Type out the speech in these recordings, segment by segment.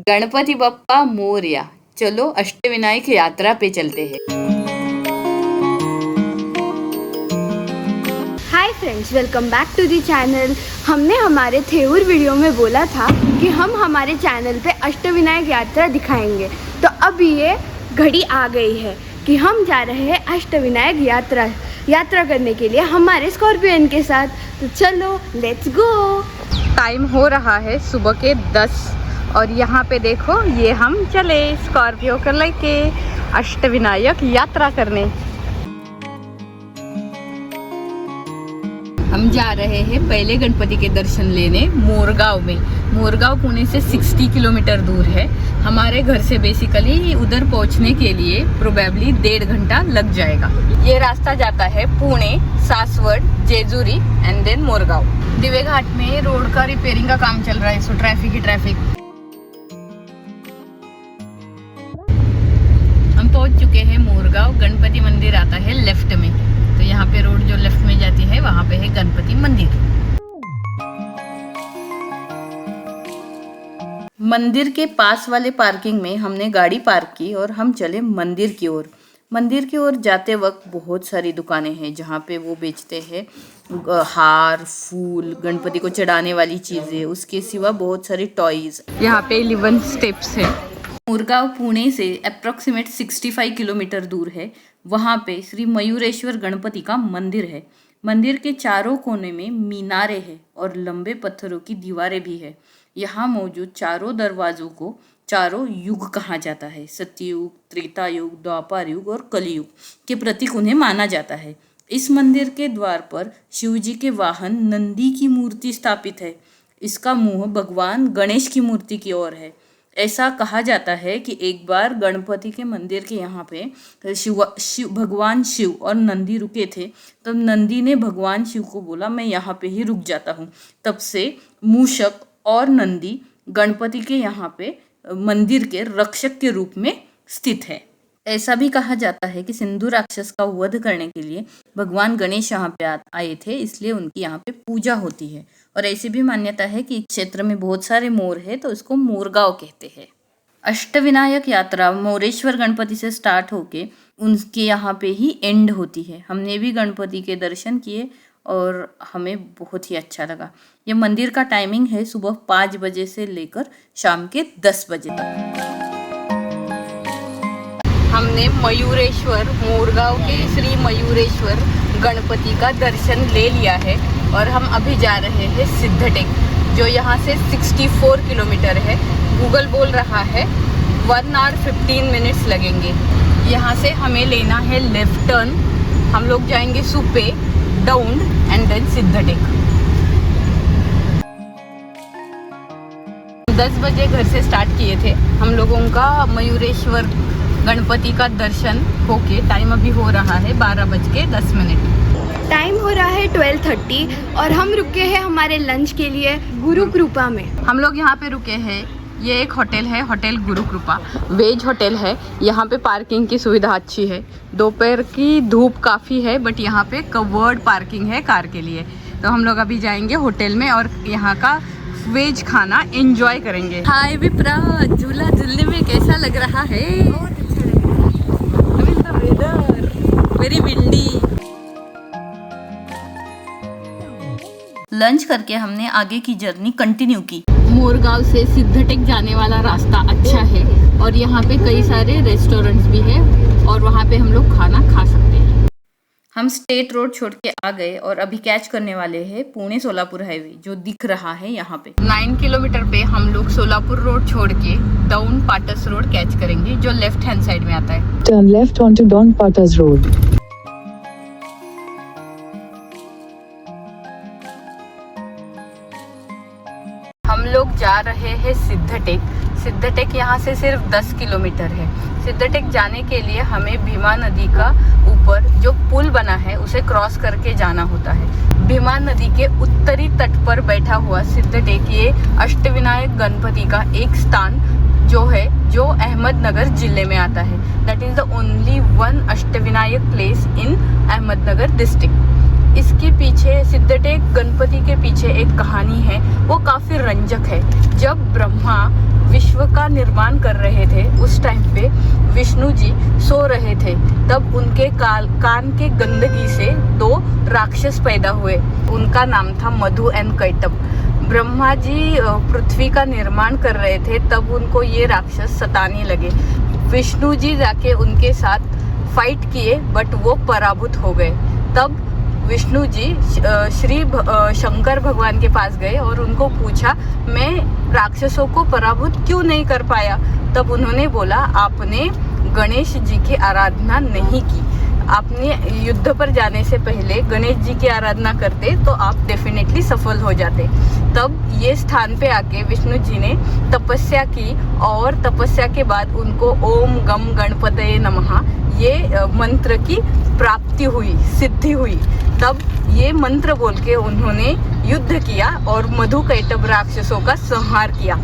गणपति बप्पा मोरया। चलो अष्टविनायक यात्रा पे चलते हैं। Hi friends, welcome back to the channel. हमने हमारे थेऊर वीडियो में बोला था कि हम हमारे चैनल पे अष्टविनायक यात्रा दिखाएंगे, तो अब ये घड़ी आ गई है कि हम जा रहे हैं अष्टविनायक यात्रा करने के लिए हमारे स्कॉर्पियन के साथ। तो चलो लेट्स गो। टाइम हो रहा है सुबह के 10 और यहाँ पे देखो ये हम चले स्कॉर्पियो कर लेके अष्टविनायक यात्रा करने। हम जा रहे हैं पहले गणपति के दर्शन लेने मोरगांव में। मोरगांव पुणे से 60 किलोमीटर दूर है। हमारे घर से बेसिकली उधर पहुंचने के लिए प्रोबेबली 1.5 घंटा लग जाएगा। ये रास्ता जाता है पुणे, सासवड, जेजुरी एंड देन मोरगांव। दिवे घाट में रोड का रिपेयरिंग का काम चल रहा है, सो ट्रैफिक ही ट्रैफिक। हम पहुंच चुके हैं मोरगांव। गणपति मंदिर आता है लेफ्ट में, तो यहाँ पे रोड जो लेफ्ट में जाती है वहाँ पे है गणपति मंदिर। मंदिर के पास वाले पार्किंग में हमने गाड़ी पार्क की और हम चले मंदिर की ओर। मंदिर की ओर जाते वक्त बहुत सारी दुकानें हैं जहाँ पे वो बेचते हैं हार, फूल, गणपति को चढ़ाने वाली चीज़ें। उसके सिवा बहुत सारी टॉयज। यहाँ पे 11 स्टेप्स है। मोरगांव पुणे से अप्रॉक्सीमेट 65 किलोमीटर दूर है। वहाँ पे श्री मयूरेश्वर गणपति का मंदिर है। मंदिर के चारों कोने में मीनारे हैं और लंबे पत्थरों की दीवारें भी है। यहाँ मौजूद चारों दरवाजों को चारों युग कहा जाता है। सत्ययुग, त्रेता युग, द्वापर युग और कलयुग के प्रतीक उन्हें माना जाता है। इस मंदिर के द्वार पर शिव जी के वाहन नंदी की मूर्ति स्थापित है। इसका मुंह भगवान गणेश की मूर्ति की ओर है। ऐसा कहा जाता है कि एक बार गणपति के मंदिर के यहाँ पे भगवान शिव और नंदी रुके थे, तब नंदी ने भगवान शिव को बोला मैं यहाँ पे ही रुक जाता हूँ। तब से मूषक और नंदी गणपति के यहाँ पे मंदिर के रक्षक के रूप में स्थित है। ऐसा भी कहा जाता है कि सिंधु राक्षस का वध करने के लिए भगवान गणेश यहाँ पे आए थे, इसलिए उनकी यहाँ पे पूजा होती है। और ऐसी भी मान्यता है कि क्षेत्र में बहुत सारे मोर है, तो इसको मोरगांव कहते हैं। अष्टविनायक यात्रा मोरेश्वर गणपति से स्टार्ट होके उनके यहाँ पे ही एंड होती है। हमने भी गणपति के दर्शन किए और हमें बहुत ही अच्छा लगा। ये मंदिर का टाइमिंग है सुबह 5 बजे से लेकर शाम के 10 बजे तक। हमने मयूरेश्वर, मोरगांव के श्री मयूरेश्वर गणपति का दर्शन ले लिया है और हम अभी जा रहे हैं सिद्धटेक, जो यहाँ से 64 किलोमीटर है। गूगल बोल रहा है 1 आवर 15 मिनट्स लगेंगे। यहाँ से हमें लेना है लेफ्ट टर्न। हम लोग जाएंगे सुपे, डाउन एंड देन सिद्धटेक। 10 बजे घर से स्टार्ट किए थे हम लोगों का मयूरेश्वर गणपति का दर्शन होके। टाइम अभी हो रहा है 12:10। टाइम हो रहा है 12:30 और हम रुके हैं हमारे लंच के लिए गुरु कृपा में। हम लोग यहाँ पे रुके हैं। ये एक होटल है, होटल गुरु कृपा, वेज होटल है। यहाँ पे पार्किंग की सुविधा अच्छी है। दोपहर की धूप काफ़ी है, बट यहाँ पे कवर्ड पार्किंग है कार के लिए। तो हम लोग अभी जाएंगे होटल में और यहाँ का वेज खाना एंजॉय करेंगे। हाय विप्रा, झूला झूलने में कैसा लग रहा है? बहुत अच्छा लग रहा है। Very windy. लंच करके हमने आगे की जर्नी कंटिन्यू की। मोरगांव से सिद्धटेक जाने वाला रास्ता अच्छा है और यहाँ पे कई सारे रेस्टोरेंट्स भी है और वहाँ पे हम लोग खाना खा सकते हैं। हम स्टेट रोड छोड़ के आ गए और अभी कैच करने वाले हैं पुणे सोलापुर हाईवे, जो दिख रहा है यहाँ पे। 9 किलोमीटर पे हम लोग सोलापुर रोड छोड़ के डाउन पाटस रोड कैच करेंगे, जो लेफ्ट हैंड साइड में आता है। Turn left on to Daund Patas road. हम लोग जा रहे हैं सिद्धटेक। सिद्धटेक यहाँ से सिर्फ 10 किलोमीटर है। सिद्धटेक जाने के लिए हमें भीमा नदी का ऊपर जो पुल बना है उसे क्रॉस करके जाना होता है। भीमा नदी के उत्तरी तट पर बैठा हुआ सिद्धटेक ये अष्टविनायक गणपति का एक स्थान जो अहमदनगर जिले में आता है। That is the only one Ashtavinayak place in Ahmednagar district. इसके पीछे सिद्धटेक गणपति के पीछे एक कहानी है, वो काफ़ी रंजक है। जब ब्रह्मा विश्व का निर्माण कर रहे थे उस टाइम पे विष्णु जी सो रहे थे, तब उनके कान के गंदगी से 2 राक्षस पैदा हुए। उनका नाम था मधु एंड कैटब। ब्रह्मा जी पृथ्वी का निर्माण कर रहे थे, तब उनको ये राक्षस सताने लगे। विष्णु जी जाके उनके साथ फाइट किए, बट वो पराभूत हो गए। तब विष्णु जी श्री शंकर भगवान के पास गए और उनको पूछा, मैं राक्षसों को पराभूत क्यों नहीं कर पाया? तब उन्होंने बोला, आपने गणेश जी की आराधना नहीं की। आपने युद्ध पर जाने से पहले गणेश जी की आराधना करते तो आप डेफिनेटली सफल हो जाते। तब ये स्थान पे आके विष्णु जी ने तपस्या की और तपस्या के बाद उनको ओम गम गणपतये नमः ये मंत्र की प्राप्ति हुई, सिद्धि हुई। तब ये मंत्र बोल के उन्होंने युद्ध किया और मधु कैटब राक्षसों का संहार किया।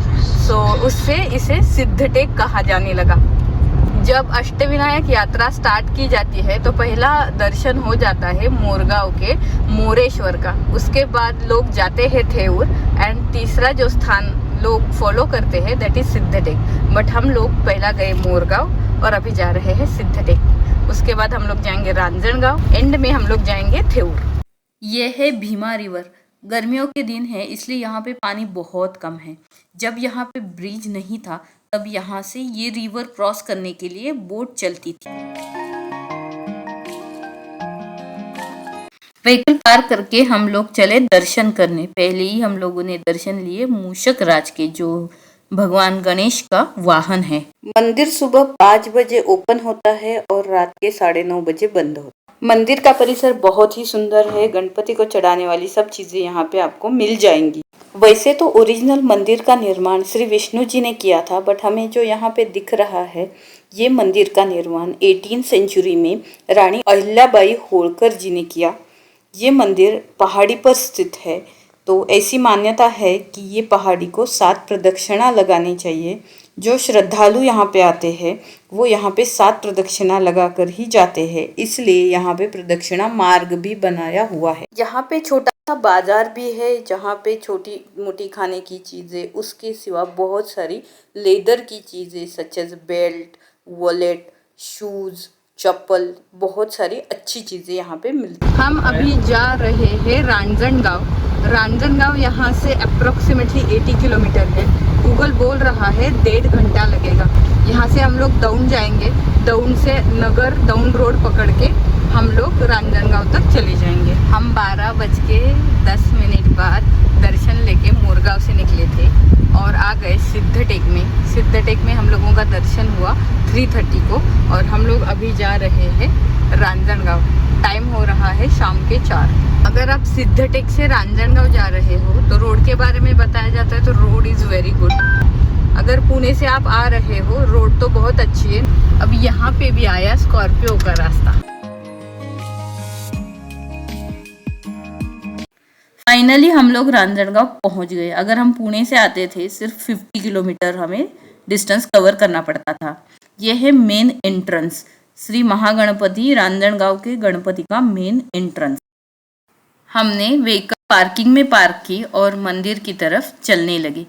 उससे इसे सिद्धटेक कहा जाने लगा। जब अष्टविनायक यात्रा स्टार्ट की जाती है तो पहला दर्शन हो जाता है मोरगांव के मोरेश्वर का, उसके बाद लोग जाते हैं थेऊर, एंड तीसरा जो स्थान लोग फॉलो करते हैं दैट इज सिद्धटेक। बट हम लोग पहला गए मोरगांव और अभी जा रहे हैं सिद्धटेक। उसके बाद हम लोग जाएंगे रांजणगांव, एंड में हम लोग जाएंगे थेऊर। ये है भीमा रिवर। गर्मियों के दिन है इसलिए यहाँ पे पानी बहुत कम है। जब यहाँ पे ब्रिज नहीं था तब यहाँ से ये रिवर क्रॉस करने के लिए बोट चलती थी। व्हीकल पार्क करके हम लोग चले दर्शन करने। पहले ही हम लोगों ने दर्शन लिए मूषक राज के, जो भगवान गणेश का वाहन है। मंदिर सुबह 5 बजे ओपन होता है और रात के 9:30 बजे बंद होता है। मंदिर का परिसर बहुत ही सुंदर है। गणपति को चढ़ाने वाली सब चीजें यहाँ पे आपको मिल जाएंगी। वैसे तो ओरिजिनल मंदिर का निर्माण श्री विष्णु जी ने किया था, बट हमें जो यहाँ पे दिख रहा है ये मंदिर का निर्माण 18वीं सेंचुरी में रानी अहिल्याबाई होळकर जी ने किया। ये मंदिर पहाड़ी पर स्थित है, तो ऐसी मान्यता है कि ये पहाड़ी को 7 प्रदक्षिणा लगानी चाहिए। जो श्रद्धालु यहाँ पे आते हैं वो यहाँ पे 7 प्रदक्षिणा लगाकर ही जाते हैं, इसलिए यहाँ पे प्रदक्षिणा मार्ग भी बनाया हुआ है। यहाँ पे छोटा सा बाजार भी है जहाँ पे छोटी मोटी खाने की चीज़ें, उसके सिवा बहुत सारी लेदर की चीज़ें such as belt, wallet, shoes, चप्पल, बहुत सारी अच्छी चीज़ें यहाँ पे मिलती हैं। हम अभी जा रहे हैं रांजणगांव। रांजणगांव यहाँ से अप्रोक्सीमेटली 80 किलोमीटर है। गूगल बोल रहा है 1.5 घंटा लगेगा। यहाँ से हम लोग दौंड जाएंगे, दौंड से नगर दौंड रोड पकड़ के हम लोग रांजणगांव तक चले जाएंगे। हम 12:10 बाद दर्शन लेके मोरगांव से निकले थे और आ गए सिद्धटेक में। सिद्धटेक में हम लोगों का दर्शन हुआ 3:30 को और हम लोग अभी जा रहे हैं रांजणगांव। टाइम हो रहा है शाम के 4। अगर आप सिद्धटेक से रांजणगांव जा रहे हो तो रोड के बारे में बताया जाता है तो रोड इज़ वेरी गुड। अगर पुणे से आप आ रहे हो रोड तो बहुत अच्छी है। अब यहाँ पे भी आया स्कॉर्पियो का रास्ता। फाइनली हम लोग रांजणगांव पहुंच गए। अगर हम पुणे से आते थे सिर्फ 50 किलोमीटर हमें डिस्टेंस कवर करना पड़ता था। यह है मेन एंट्रेंस, श्री महागणपति रांजणगांव के गणपति का मेन एंट्रेंस। हमने व्हीकल पार्किंग में पार्क की और मंदिर की तरफ चलने लगे।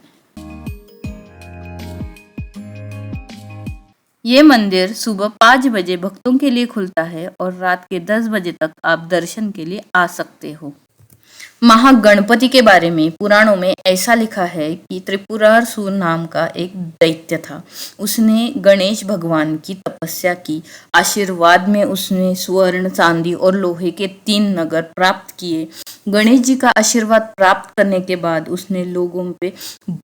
ये मंदिर सुबह 5 बजे भक्तों के लिए खुलता है और रात के 10 बजे तक आप दर्शन के लिए आ सकते हो। महागणपति के बारे में पुराणों में ऐसा लिखा है कि त्रिपुरासुर नाम का एक दैत्य था। उसने गणेश भगवान की तपस्या की। आशीर्वाद में उसने स्वर्ण, चांदी और लोहे के 3 नगर प्राप्त किए। गणेश जी का आशीर्वाद प्राप्त करने के बाद उसने लोगों पे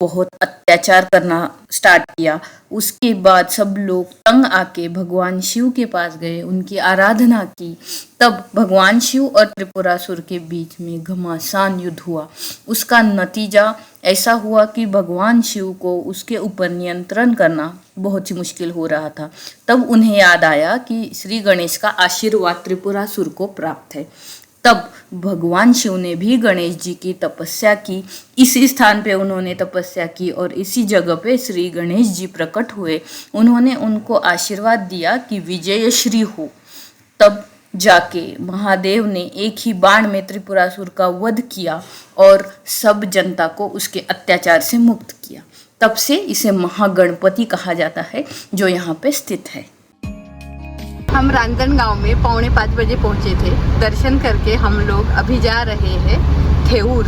बहुत अत्याचार करना स्टार्ट किया। उसके बाद सब लोग तंग आके भगवान शिव के पास गए, उनकी आराधना की। तब भगवान शिव और त्रिपुरासुर के बीच में घमासान युद्ध हुआ। उसका नतीजा ऐसा हुआ कि भगवान शिव को उसके ऊपर नियंत्रण करना बहुत ही मुश्किल हो रहा था। तब उन्हें याद आया कि श्री गणेश का आशीर्वाद त्रिपुरासुर को प्राप्त है। तब भगवान शिव ने भी गणेश जी की तपस्या की। इसी स्थान पे उन्होंने तपस्या की और इसी जगह पे श्री गणेश जी प्रकट हुए। उन्होंने उनको आशीर्वाद दिया कि विजयश्री हो। तब जाके महादेव ने एक ही बाण में त्रिपुरासुर का वध किया और सब जनता को उसके अत्याचार से मुक्त किया। तब से इसे महागणपति कहा जाता है, जो यहाँ पे स्थित है। हम रांजनगांव में 4:45 बजे पहुंचे थे। दर्शन करके हम लोग अभी जा रहे हैं थेऊर।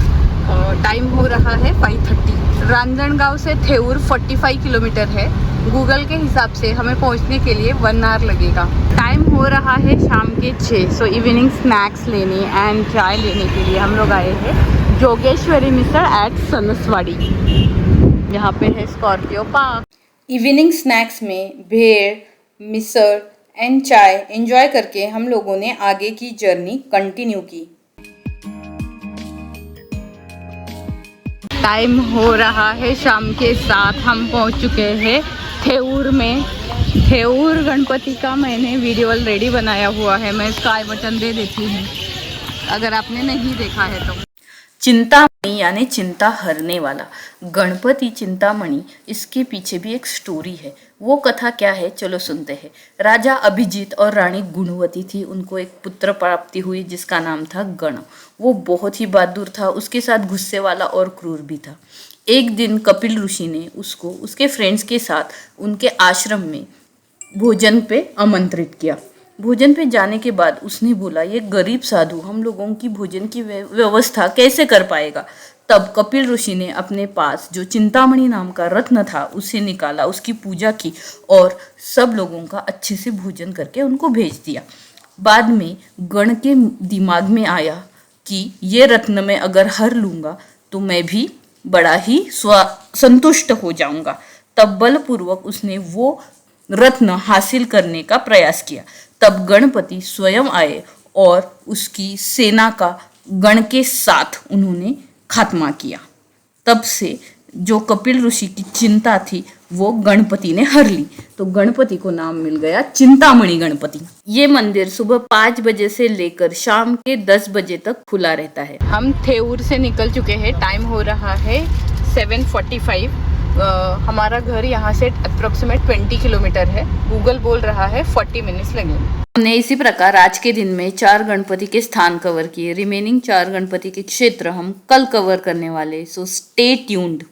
टाइम हो रहा है 5:30। रांजनगांव से थेऊर 45 किलोमीटर है। गूगल के हिसाब से हमें पहुंचने के लिए 1 आवर लगेगा। टाइम हो रहा है शाम के 6। सो इवनिंग स्नैक्स लेने एंड चाय लेने के लिए हम लोग आए हैं जोगेश्वरी मिसळ एट सनसवाड़ी। यहाँ पे है स्कॉर्पियो पार्क। इवनिंग स्नैक्स में भेड़, मिसळ एंड चाय एंजॉय करके हम लोगों ने आगे की जर्नी कंटिन्यू की। टाइम हो रहा है शाम के 7। हम पहुंच चुके हैं थेऊर में। थेऊर गणपति का मैंने वीडियो ऑलरेडी बनाया हुआ है, मैं इसका आई बटन दे देती हूँ अगर आपने नहीं देखा है तो। चिंतामणि यानी चिंता हरने वाला गणपति चिंतामणि, इसके पीछे भी एक स्टोरी है। वो कथा क्या है, चलो सुनते हैं। राजा अभिजीत और रानी गुणवती थी। उनको एक पुत्र प्राप्ति हुई जिसका नाम था गण। वो बहुत ही बहादुर था, उसके साथ गुस्से वाला और क्रूर भी था। एक दिन कपिल ऋषि ने उसको उसके फ्रेंड्स के साथ उनके आश्रम में भोजन पे आमंत्रित किया। भोजन पे जाने के बाद उसने बोला, ये गरीब साधु हम लोगों की भोजन की व्यवस्था कैसे कर पाएगा। तब कपिल ऋषि ने अपने पास जो चिंतामणि नाम का रत्न था उसे निकाला, उसकी पूजा की और सब लोगों का अच्छे से भोजन करके उनको भेज दिया। बाद में गण के दिमाग में आया कि ये रत्न मैं अगर हर लूँगा तो मैं भी बड़ा ही संतुष्ट हो जाऊंगा। तब बलपूर्वक उसने वो रत्न हासिल करने का प्रयास किया। तब गणपति स्वयं आए और उसकी सेना का गण के साथ उन्होंने खात्मा किया। तब से जो कपिल ऋषि की चिंता थी वो गणपति ने हर ली, तो गणपति को नाम मिल गया चिंतामणि गणपति। ये मंदिर सुबह 5 बजे से लेकर शाम के 10 बजे तक खुला रहता है। हम थेऊर से निकल चुके हैं। टाइम हो रहा है 7:45। हमारा घर यहाँ से अप्रोक्सीमेट 20 किलोमीटर है। गूगल बोल रहा है 40 मिनट्स लगेंगे। हमने इसी प्रकार आज के दिन में 4 गणपति के स्थान कवर किए। रिमेनिंग 4 गणपति के क्षेत्र हम कल कवर करने वाले। So stay tuned.